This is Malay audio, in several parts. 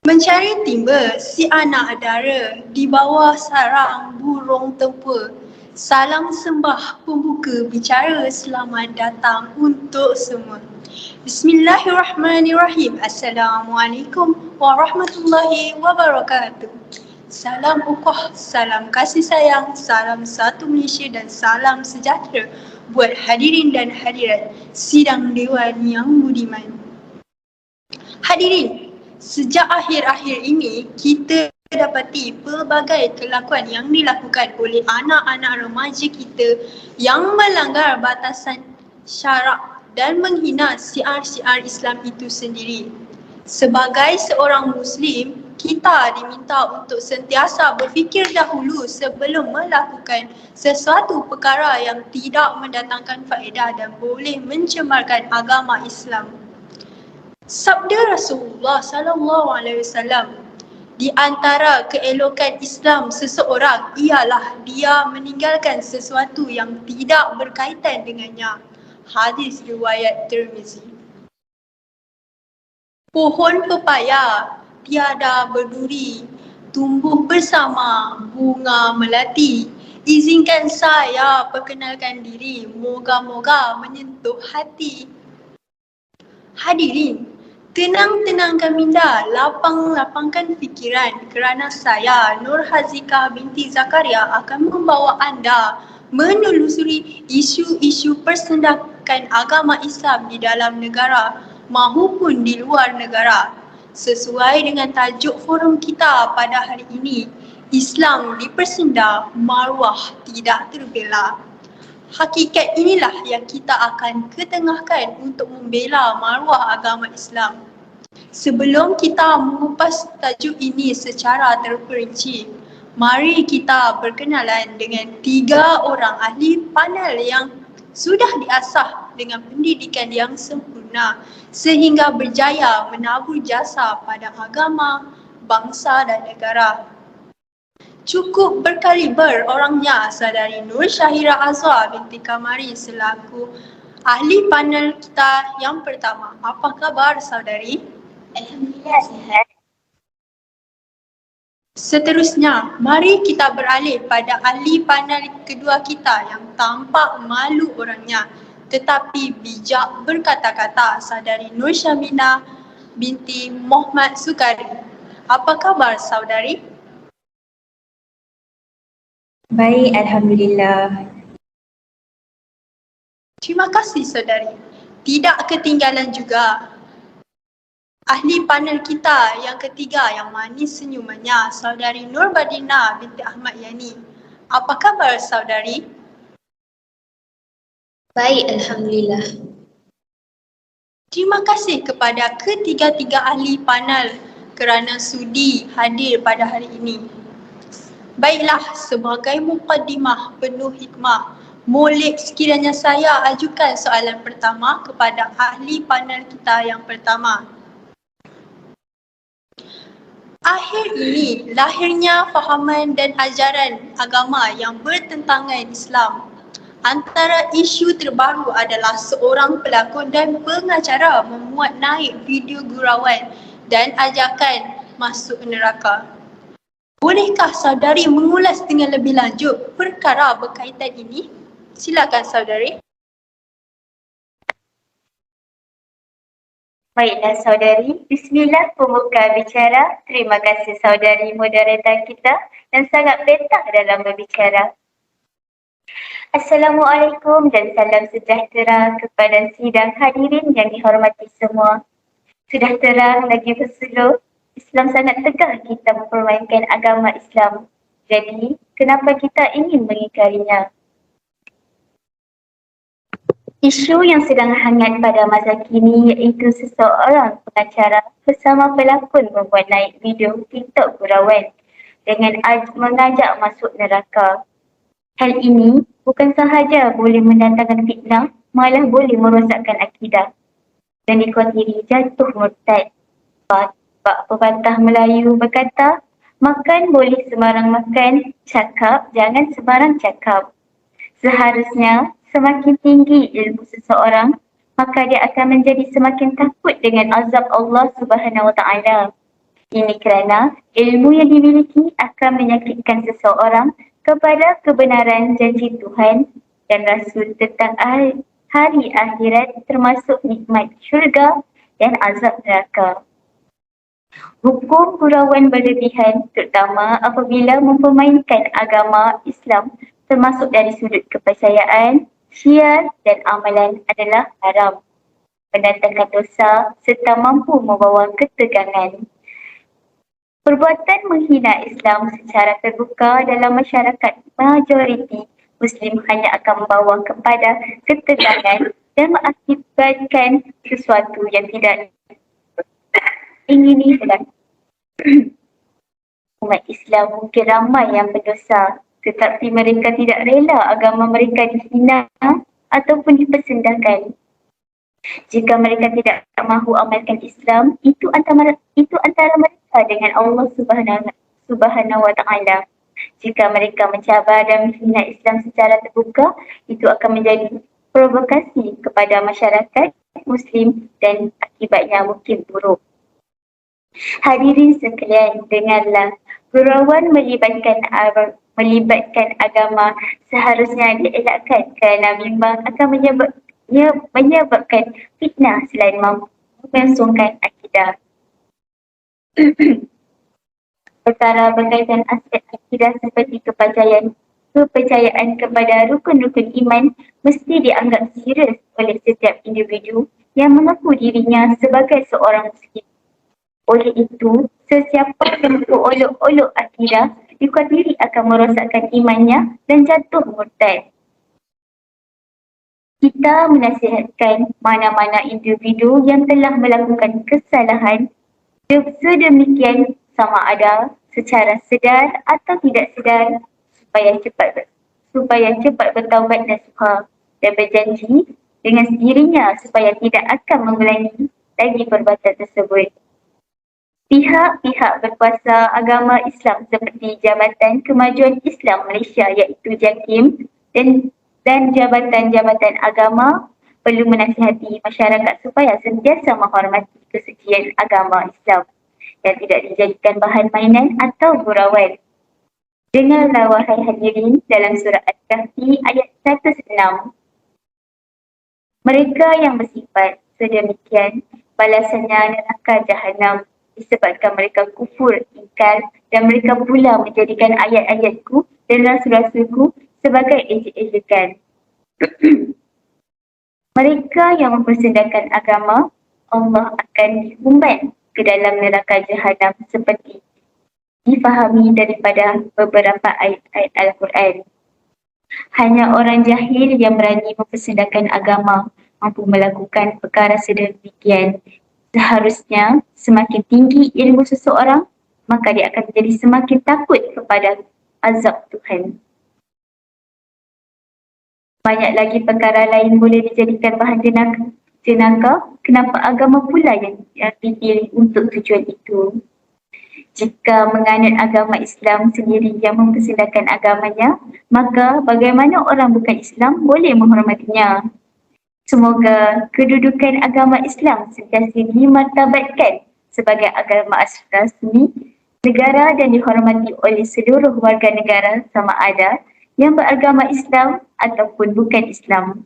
Mencari timba si anak dara di bawah sarang burung tempur. Salam sembah pembuka bicara, selamat datang untuk semua. Bismillahirrahmanirrahim. Assalamualaikum warahmatullahi wabarakatuh. Salam ukhuwah, salam kasih sayang, salam satu Malaysia dan salam sejahtera buat hadirin dan hadirat sidang Dewan yang budiman. Hadirin, sejak akhir-akhir ini kita dapati pelbagai kelakuan yang dilakukan oleh anak-anak remaja kita yang melanggar batasan syarak dan menghina syiar-syiar Islam itu sendiri. Sebagai seorang Muslim, kita diminta untuk sentiasa berfikir dahulu sebelum melakukan sesuatu perkara yang tidak mendatangkan faedah dan boleh mencemarkan agama Islam. Sabda Rasulullah sallallahu alaihi wasallam, di antara keelokan Islam seseorang ialah dia meninggalkan sesuatu yang tidak berkaitan dengannya. Hadis riwayat Tirmizi. Pohon pepaya tiada berduri, tumbuh bersama bunga melati. Izinkan saya perkenalkan diri, moga-moga menyentuh hati. Hadirin, tenang-tenangkan minda, lapang-lapangkan fikiran kerana saya, Nur Hazikah binti Zakaria, akan membawa anda menelusuri isu-isu persendakan agama Islam di dalam negara maupun di luar negara. Sesuai dengan tajuk forum kita pada hari ini, Islam dipersenda, maruah tidak terbela. Hakikat inilah yang kita akan ketengahkan untuk membela maruah agama Islam. Sebelum kita mengupas tajuk ini secara terperinci, mari kita berkenalan dengan 3 orang ahli panel yang sudah diasah dengan pendidikan yang sempurna sehingga berjaya menabur jasa pada agama, bangsa dan negara. Cukup berkaliber orangnya saudari Nur Syahira Azwar binti Kamari selaku ahli panel kita yang pertama. Apa khabar saudari? Alhamdulillah sihat. Seterusnya, mari kita beralih pada ahli panel kedua kita yang tampak malu orangnya tetapi bijak berkata-kata, saudari Nur Syamina binti Muhammad Sukari. Apa khabar saudari? Baik, Alhamdulillah. Terima kasih saudari. Tidak ketinggalan juga ahli panel kita yang ketiga yang manis senyumannya, saudari Nur Badina binti Ahmad Yani. Apa khabar saudari? Baik, Alhamdulillah. Terima kasih kepada ketiga-tiga ahli panel kerana sudi hadir pada hari ini. Baiklah, sebagai mukaddimah penuh hikmah, molek sekiranya saya ajukan soalan pertama kepada ahli panel kita yang pertama. Akhir ini lahirnya fahaman dan ajaran agama yang bertentangan Islam. Antara isu terbaru adalah seorang pelakon dan pengacara memuat naik video gurauan dan ajakan masuk neraka. Bolehkah saudari mengulas dengan lebih lanjut perkara berkaitan ini? Silakan saudari. Baiklah saudari, bismillah pembuka bicara. Terima kasih saudari moderator kita yang sangat betah dalam berbicara. Assalamualaikum dan salam sejahtera kepada sidang hadirin yang dihormati semua. Sudah terang lagi bersuluh, Islam sangat tegah kita mempermainkan agama Islam. Jadi, kenapa kita ingin mengingkarinya? Isu yang sedang hangat pada masa kini iaitu seseorang pengacara bersama pelakon membuat naik video TikTok gurauan dengan mengajak masuk neraka. Hal ini bukan sahaja boleh mendatangkan fitnah, malah boleh merosakkan akidah dan dikhawatiri jatuh murtad. Pak pepatah Melayu berkata, makan boleh sembarang makan, cakap jangan sembarang cakap. Seharusnya semakin tinggi ilmu seseorang, maka dia akan menjadi semakin takut dengan azab Allah Subhanahu Wa Taala. Ini kerana ilmu yang dimiliki akan menyakitkan seseorang kepada kebenaran janji Tuhan dan Rasul tentang hari akhirat termasuk nikmat syurga dan azab neraka. Hukum gurauan berlebihan terutama apabila mempermainkan agama Islam termasuk dari sudut kepercayaan, syiar dan amalan adalah haram, mendatangkan dosa serta mampu membawa ketegangan. Perbuatan menghina Islam secara terbuka dalam masyarakat majoriti Muslim hanya akan membawa kepada ketegangan dan mengakibatkan sesuatu yang tidak ingini dalam umat Islam. Mungkin ramai yang berdosa tetapi mereka tidak rela agama mereka dihina ataupun dipersendahkan. Jika mereka tidak mahu amalkan Islam, itu antara mereka dengan Allah Subhanahu wa Ta'ala. Jika mereka mencabar dan menghina Islam secara terbuka, itu akan menjadi provokasi kepada masyarakat Muslim dan akibatnya mungkin buruk. Hadirin sekalian, dengarlah, gurauan melibatkan agama seharusnya dielakkan kerana bimbang akan menyebabkan fitnah selain mengosongkan akidah. Perkara berkaitan aspek akidah seperti kepercayaan kepada rukun-rukun iman mesti dianggap serius oleh setiap individu yang mengaku dirinya sebagai seorang Muslim. Oleh itu, sesiapa yang berolok-olok akidah dikhuatiri akan merosakkan imannya dan jatuh murtad. Kita menasihatkan mana-mana individu yang telah melakukan kesalahan sedemikian sama ada secara sedar atau tidak sedar supaya cepat bertaubat nasuha dan berjanji dengan sendirinya supaya tidak akan mengulangi lagi perbuatan tersebut. Pihak-pihak berkuasa agama Islam seperti Jabatan Kemajuan Islam Malaysia iaitu JAKIM dan jabatan-jabatan agama perlu menasihati masyarakat supaya sentiasa menghormati kesucian agama Islam dan tidak dijadikan bahan mainan atau gurauan. Dengarlah wahai hadirin dalam surah Al-Kahfi ayat 106. Mereka yang bersifat sedemikian balasannya neraka Jahannam disebabkan mereka kufur, ingkar dan mereka pula menjadikan ayat-ayatku dan rasul-rasulku sebagai ejek-ejekan. Mereka yang mempersendahkan agama, Allah akan dihumban ke dalam neraka Jahannam seperti difahami daripada beberapa ayat-ayat Al-Quran. Hanya orang jahil yang berani mempersendahkan agama mampu melakukan perkara sedemikian. Seharusnya semakin tinggi ilmu seseorang, maka dia akan menjadi semakin takut kepada azab Tuhan. Banyak lagi perkara lain boleh dijadikan bahan jenaka. Kenapa agama pula yang dipilih untuk tujuan itu? Jika menganut agama Islam sendiri yang mempersendahkan agamanya, maka bagaimana orang bukan Islam boleh menghormatinya? Semoga kedudukan agama Islam sentiasa dimartabatkan sebagai agama rasmi negara dan dihormati oleh seluruh warga negara sama ada yang beragama Islam ataupun bukan Islam.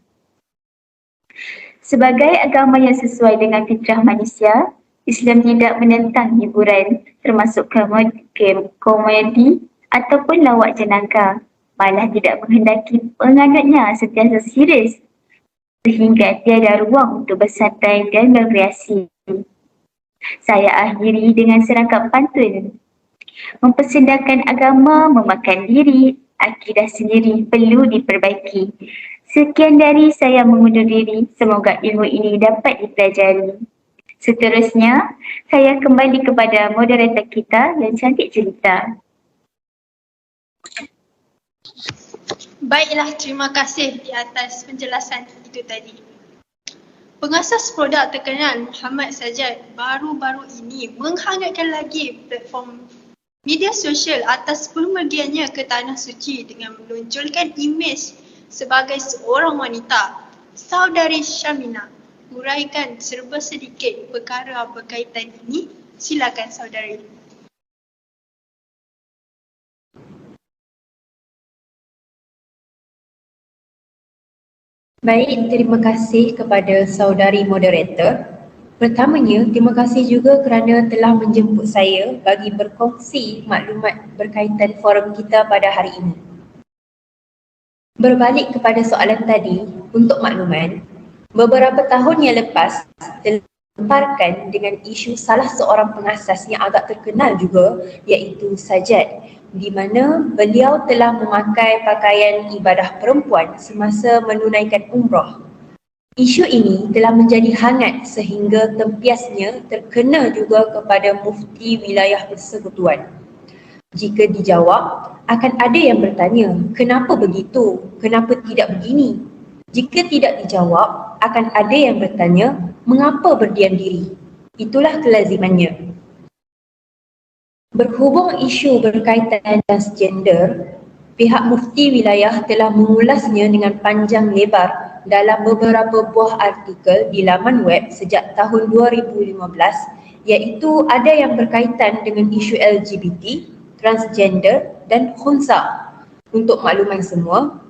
Sebagai agama yang sesuai dengan fitrah manusia, Islam tidak menentang hiburan termasuk komedi ataupun lawak jenaka. Malah tidak menghendaki penganutnya sentiasa serius sehingga tiada ruang untuk bersantai dan berkreasi. Saya akhiri dengan serangkap pantun. Mempersendahkan agama memakan diri, akidah sendiri perlu diperbaiki. Sekian dari saya mengundur diri, semoga ilmu ini dapat dipelajari. Seterusnya, saya kembali kepada moderator kita yang cantik cerita. Baiklah, terima kasih di atas penjelasan itu tadi. Pengasas produk terkenal Muhammad Sajjad baru-baru ini menghangatkan lagi platform media sosial atas pemergiannya ke Tanah Suci dengan menonjolkan imej sebagai seorang wanita. Saudari Syamina, uraikan serba sedikit perkara berkaitan ini Silakan saudari. Baik, terima kasih kepada saudari moderator. Pertamanya, terima kasih juga kerana telah menjemput saya bagi berkongsi maklumat berkaitan forum kita pada hari ini. Berbalik kepada soalan tadi, untuk makluman, beberapa tahun yang lepas telah dilemparkan dengan isu salah seorang pengasas yang agak terkenal juga, iaitu Sajjad, di mana beliau telah memakai pakaian ibadah perempuan semasa menunaikan umrah. Isu ini telah menjadi hangat sehingga tempiasnya terkena juga kepada mufti wilayah persekutuan. Jika dijawab, akan ada yang bertanya, kenapa begitu? Kenapa tidak begini? Jika tidak dijawab, akan ada yang bertanya, mengapa berdiam diri? Itulah kelazimannya. Berhubung isu berkaitan transgender, pihak mufti wilayah telah mengulasnya dengan panjang lebar dalam beberapa buah artikel di laman web sejak tahun 2015, iaitu ada yang berkaitan dengan isu LGBT, transgender dan khunsa. Untuk makluman semua,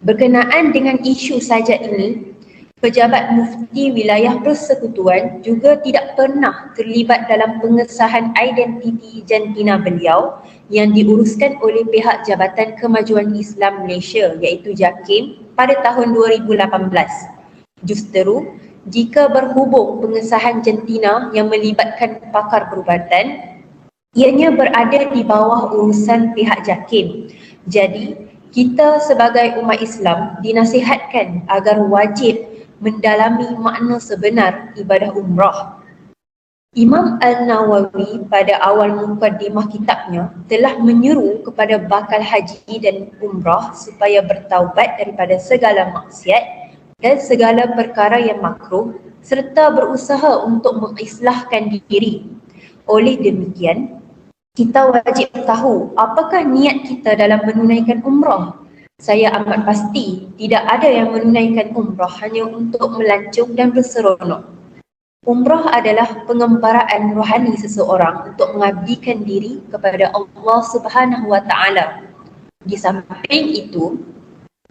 berkenaan dengan isu Sajjad ini, pejabat mufti wilayah persekutuan juga tidak pernah terlibat dalam pengesahan identiti jantina beliau yang diuruskan oleh pihak Jabatan Kemajuan Islam Malaysia iaitu JAKIM pada tahun 2018. Justeru, jika berhubung pengesahan jantina yang melibatkan pakar perubatan, ianya berada di bawah urusan pihak JAKIM. Jadi, kita sebagai umat Islam dinasihatkan agar wajib mendalami makna sebenar ibadah umrah. Imam Al-Nawawi pada awal mukaddimah kitabnya telah menyeru kepada bakal haji dan umrah supaya bertaubat daripada segala maksiat dan segala perkara yang makruh serta berusaha untuk mengislahkan diri. Oleh demikian, kita wajib tahu apakah niat kita dalam menunaikan umrah. Saya amat pasti tidak ada yang menunaikan umrah hanya untuk melancong dan berseronok. Umrah adalah pengembaraan rohani seseorang untuk mengabdikan diri kepada Allah Subhanahu Wa Taala. Di samping itu,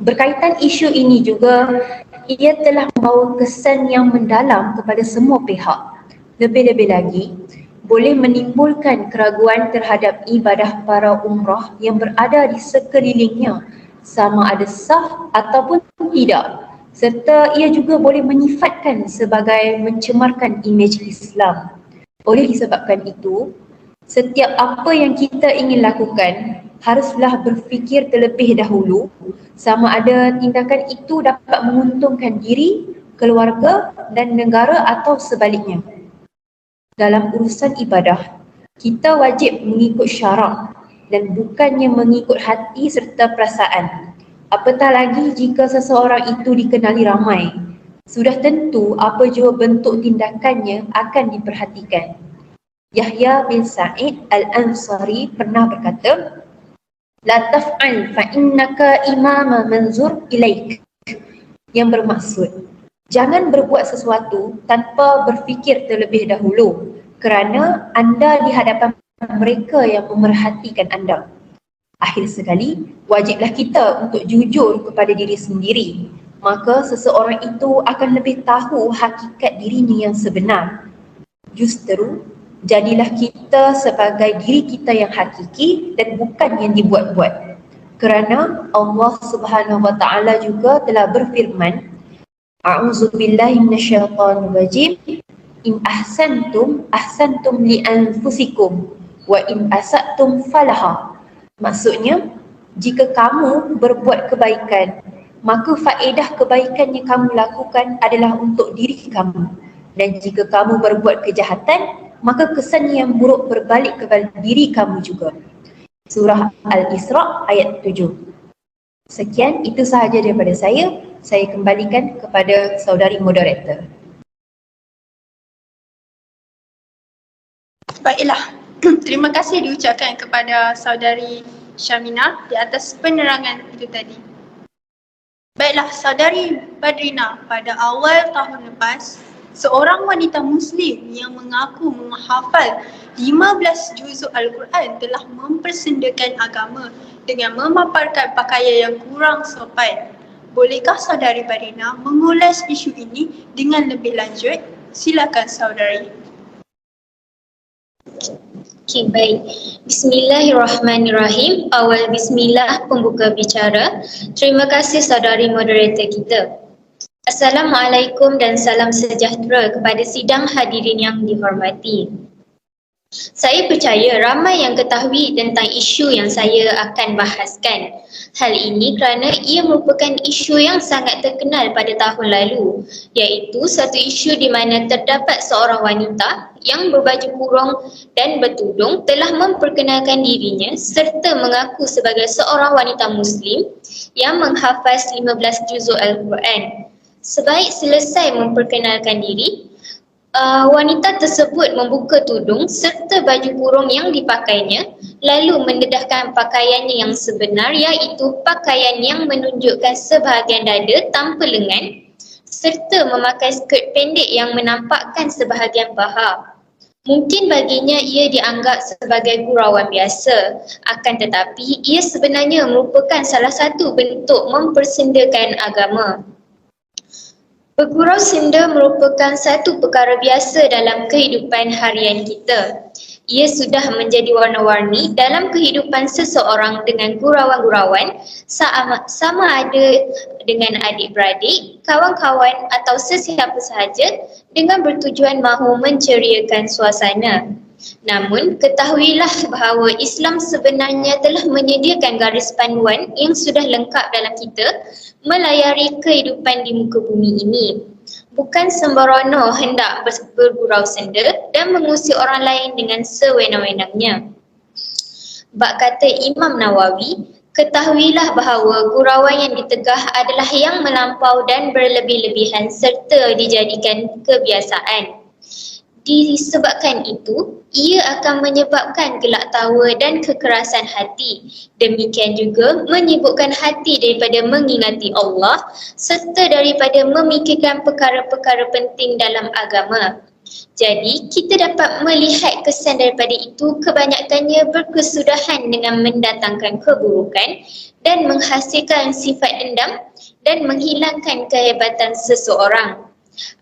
berkaitan isu ini juga, ia telah membawa kesan yang mendalam kepada semua pihak. Lebih-lebih lagi, boleh menimbulkan keraguan terhadap ibadah para umrah yang berada di sekelilingnya, sama ada sah ataupun tidak, serta ia juga boleh menyifatkan sebagai mencemarkan imej Islam. Oleh disebabkan itu, setiap apa yang kita ingin lakukan haruslah berfikir terlebih dahulu sama ada tindakan itu dapat menguntungkan diri, keluarga dan negara atau sebaliknya. Dalam urusan ibadah, kita wajib mengikut syarak dan bukannya mengikut hati serta perasaan. Apatah lagi jika seseorang itu dikenali ramai. Sudah tentu apa jua bentuk tindakannya akan diperhatikan. Yahya bin Sa'id Al-Ansari pernah berkata, La taf'al fa'innaka imama manzur ilaik. Yang bermaksud, jangan berbuat sesuatu tanpa berfikir terlebih dahulu kerana anda di hadapan mereka yang memerhatikan anda. Akhir sekali, wajiblah kita untuk jujur kepada diri sendiri. Maka seseorang itu akan lebih tahu hakikat dirinya yang sebenar. Justeru, jadilah kita sebagai diri kita yang hakiki dan bukan yang dibuat-buat. Kerana Allah Subhanahu Wa Taala juga telah berfirman, A'udzubillahi minasyaitonir rajim. In ahsantum li anfusikum wa in asatum falaha. Maksudnya, jika kamu berbuat kebaikan, maka faedah kebaikan yang kamu lakukan adalah untuk diri kamu. Dan jika kamu berbuat kejahatan, maka kesan yang buruk berbalik kepada diri kamu juga. Surah Al-Isra ayat 7. Sekian, itu sahaja daripada saya. Saya kembalikan kepada saudari moderator. Baiklah, terima kasih diucapkan kepada saudari Syamina di atas penerangan itu tadi. Baiklah, saudari Badrina, pada awal tahun lepas, Seorang wanita Muslim yang mengaku menghafal 15 juzuk Al-Quran telah mempersendakan agama dengan memaparkan pakaian yang kurang sopan. Bolehkah saudari Barina mengulas isu ini dengan lebih lanjut? Silakan saudari. Okey, baik. Bismillahirrahmanirrahim. Awal bismillah pembuka bicara. Terima kasih saudari moderator kita. Assalamualaikum dan salam sejahtera kepada sidang hadirin yang dihormati. Saya percaya ramai yang ketahui tentang isu yang saya akan bahaskan. Hal ini kerana ia merupakan isu yang sangat terkenal pada tahun lalu, iaitu satu isu di mana terdapat seorang wanita yang berbaju kurung dan bertudung telah memperkenalkan dirinya serta mengaku sebagai seorang wanita Muslim yang menghafaz 15 juzuk Al-Quran. Sebaik selesai memperkenalkan diri, wanita tersebut membuka tudung serta baju kurung yang dipakainya lalu mendedahkan pakaiannya yang sebenar, iaitu pakaian yang menunjukkan sebahagian dada tanpa lengan serta memakai skirt pendek yang menampakkan sebahagian paha. Mungkin baginya ia dianggap sebagai gurauan biasa, akan tetapi ia sebenarnya merupakan salah satu bentuk mempersendakan agama. Bergurau senda merupakan satu perkara biasa dalam kehidupan harian kita. Ia sudah menjadi warna-warni dalam kehidupan seseorang dengan gurauan-gurauan sama ada dengan adik-beradik, kawan-kawan atau sesiapa sahaja dengan bertujuan mahu menceriakan suasana. Namun, ketahuilah bahawa Islam sebenarnya telah menyediakan garis panduan yang sudah lengkap dalam kita melayari kehidupan di muka bumi ini. Bukan sembrono hendak bergurau senda dan mengusir orang lain dengan sewenang-wenangnya. Bak kata Imam Nawawi, ketahuilah bahawa gurauan yang ditegah adalah yang melampau dan berlebih-lebihan serta dijadikan kebiasaan. Disebabkan itu, ia akan menyebabkan gelak tawa dan kekerasan hati. Demikian juga menyibukkan hati daripada mengingati Allah serta daripada memikirkan perkara-perkara penting dalam agama. Jadi, kita dapat melihat kesan daripada itu kebanyakannya berkesudahan dengan mendatangkan keburukan dan menghasilkan sifat dendam dan menghilangkan kehebatan seseorang.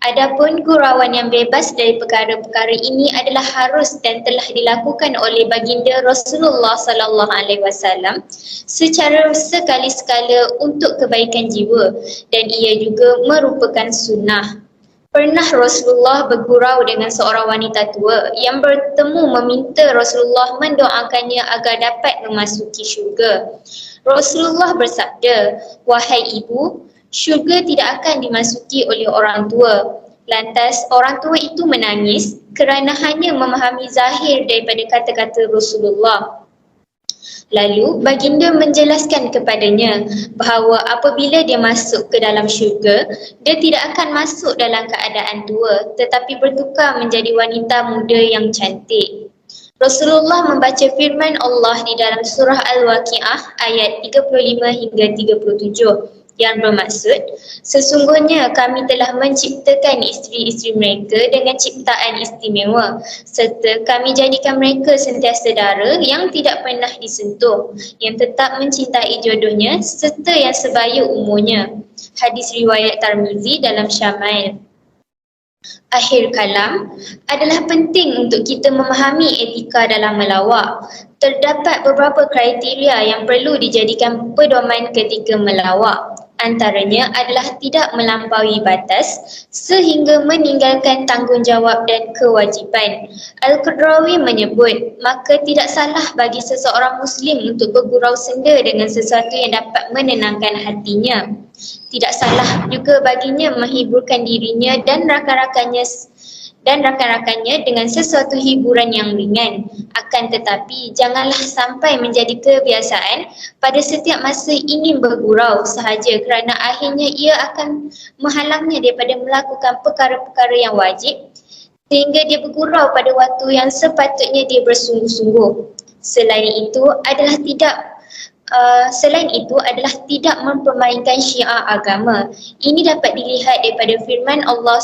Adapun gurauan yang bebas dari perkara-perkara ini adalah harus dan telah dilakukan oleh baginda Rasulullah sallallahu alaihi wasallam secara sekali-sekala untuk kebaikan jiwa dan ia juga merupakan sunnah. Pernah Rasulullah bergurau dengan seorang wanita tua yang bertemu meminta Rasulullah mendoakannya agar dapat memasuki syurga. Rasulullah bersabda, "Wahai ibu, syurga tidak akan dimasuki oleh orang tua." Lantas orang tua itu menangis kerana hanya memahami zahir daripada kata-kata Rasulullah. Lalu baginda menjelaskan kepadanya bahawa apabila dia masuk ke dalam syurga, dia tidak akan masuk dalam keadaan tua tetapi bertukar menjadi wanita muda yang cantik. Rasulullah membaca firman Allah di dalam surah Al-Waqiah ayat 35 hingga 37 yang bermaksud, sesungguhnya kami telah menciptakan isteri-isteri mereka dengan ciptaan istimewa serta kami jadikan mereka sentiasa dara yang tidak pernah disentuh, yang tetap mencintai jodohnya serta yang sebaya umurnya. Hadis riwayat Tirmizi dalam Syama'il. Akhir kalam, adalah penting untuk kita memahami etika dalam melawak. Terdapat beberapa kriteria yang perlu dijadikan pedoman ketika melawak. Antaranya adalah tidak melampaui batas sehingga meninggalkan tanggungjawab dan kewajipan. Al-Qadrawi menyebut, maka tidak salah bagi seseorang Muslim untuk bergurau senda dengan sesuatu yang dapat menenangkan hatinya. Tidak salah juga baginya menghiburkan dirinya dan rakan-rakannya dengan sesuatu hiburan yang ringan. Akan tetapi, janganlah sampai menjadi kebiasaan pada setiap masa ingin bergurau sahaja kerana akhirnya ia akan menghalangnya daripada melakukan perkara-perkara yang wajib sehingga dia bergurau pada waktu yang sepatutnya dia bersungguh-sungguh. Selain itu adalah tidak Selain itu adalah tidak mempermainkan syiar agama. Ini dapat dilihat daripada firman Allah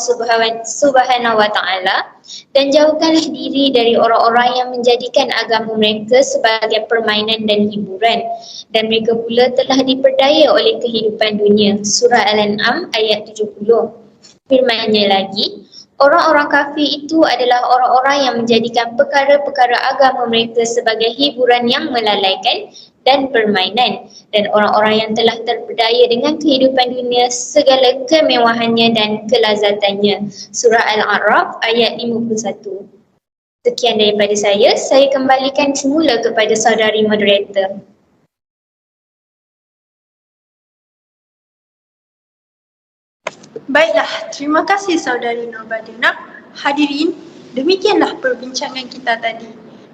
Subhanahu wa taala, dan jauhkanlah diri dari orang-orang yang menjadikan agama mereka sebagai permainan dan hiburan, dan mereka pula telah diperdaya oleh kehidupan dunia. Surah Al-An'am ayat 70. Firman-Nya lagi, orang-orang kafir itu adalah orang-orang yang menjadikan perkara-perkara agama mereka sebagai hiburan yang melalaikan dan permainan, dan orang-orang yang telah terpedaya dengan kehidupan dunia segala kemewahannya dan kelazatannya. Surah Al-A'raf ayat 51. Sekian daripada saya kembalikan semula kepada saudari moderator. Baiklah, terima kasih saudari Norbadina. Hadirin, demikianlah perbincangan kita tadi.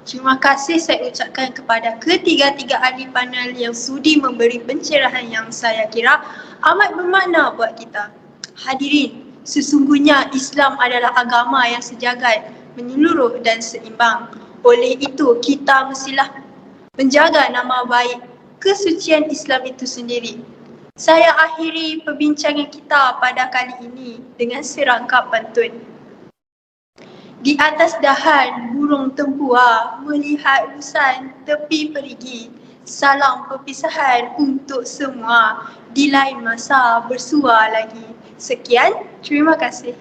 Terima kasih saya ucapkan kepada ketiga-tiga ahli panel yang sudi memberi pencerahan yang saya kira amat bermakna buat kita. Hadirin, sesungguhnya Islam adalah agama yang sejagat, menyeluruh dan seimbang. Oleh itu, kita mestilah menjaga nama baik kesucian Islam itu sendiri. Saya akhiri perbincangan kita pada kali ini dengan serangkap pantun. Di atas dahan burung tempua melihat busan tepi perigi. Salam perpisahan untuk semua, di lain masa bersua lagi. Sekian, terima kasih.